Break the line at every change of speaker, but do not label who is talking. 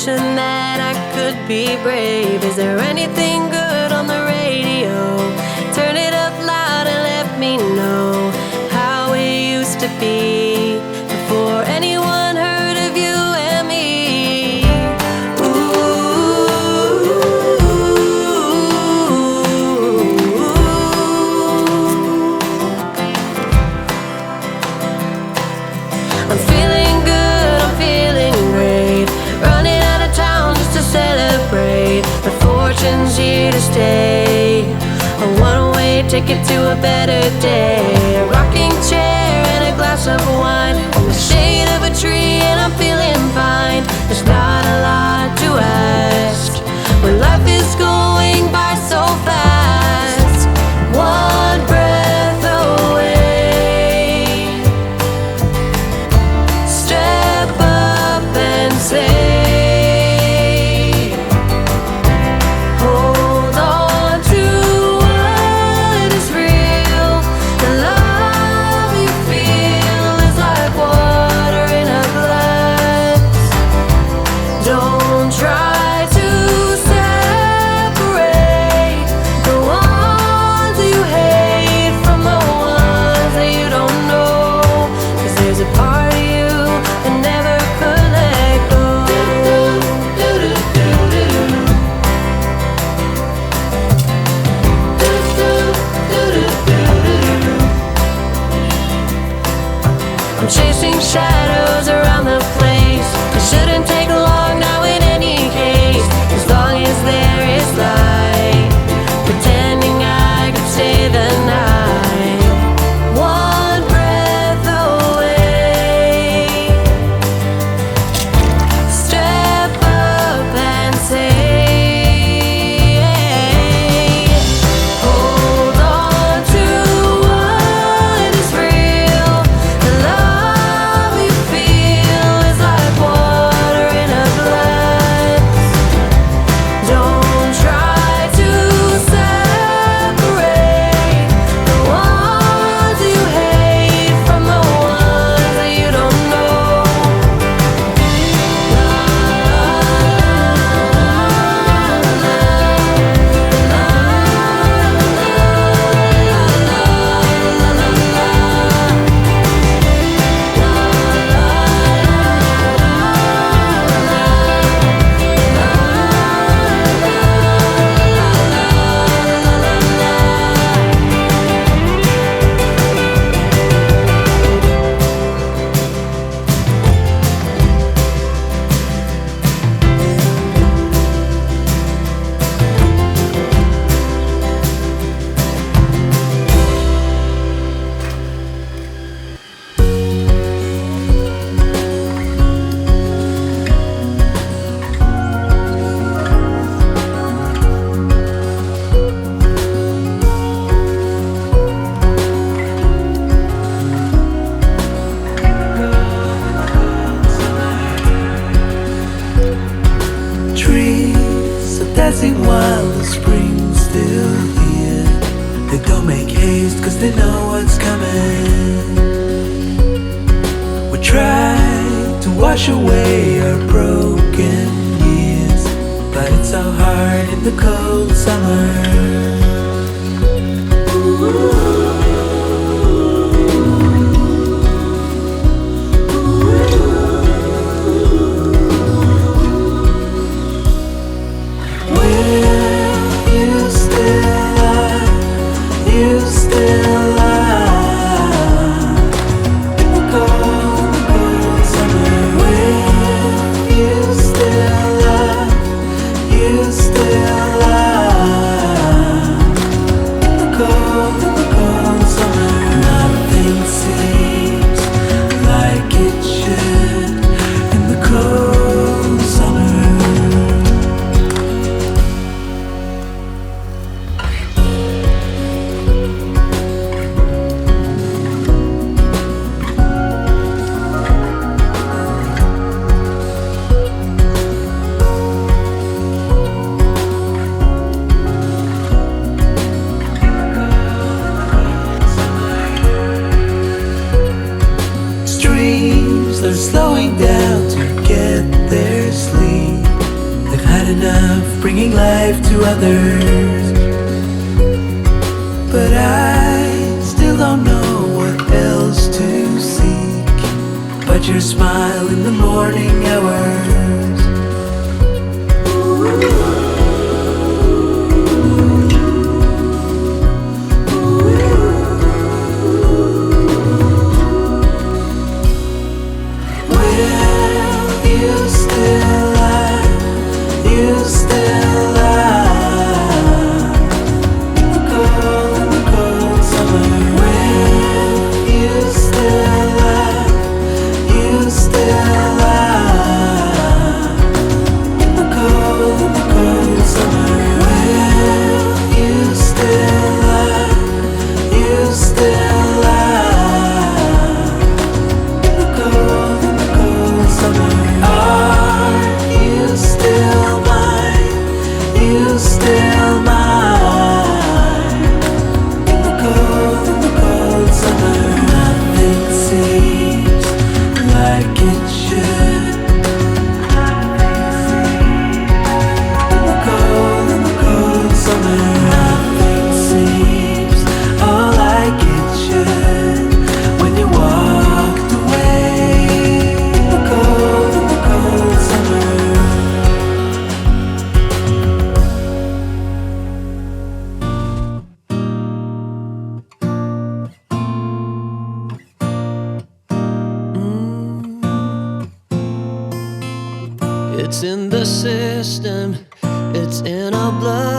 notion that I could be brave. Is there anything good on the radio? Turn it up loud and let me know how it used to be before anyone heard of you and me. I'm feeling good, I'm feeling great, running out of town just to celebrate. But fortune's here to stay, a one-way ticket to a better day. A rocking chair and a glass of wine in the shade of a tree, and I'm feeling fine. There's not a lot to ask when life is going by so fast. One breath away, step up and say, hold on to what is real. The love you feel is like water in a glass. Don't try to separate the ones you hate from the ones that you don't know, 'cause there's a part of you that never could let go. I'm chasing shadows around the place. It shouldn't take long now in any case, as long as there is light, pretending I could stay the night. One breath away, step up and say, hold on to what is real. The love you feel is like water in a glass. Don't try to separate the ones you hate from the ones that you don't know.
Trees are dancing while the spring's still here. They don't make haste 'cause they know what's coming. We try to wash away our broken years, but it's so hard in the cold summer. They're slowing down to get their sleep. enough, bringing life to others. But I still don't know what else to seek but your smile in the morning hours.
It's in the system, it's in our blood.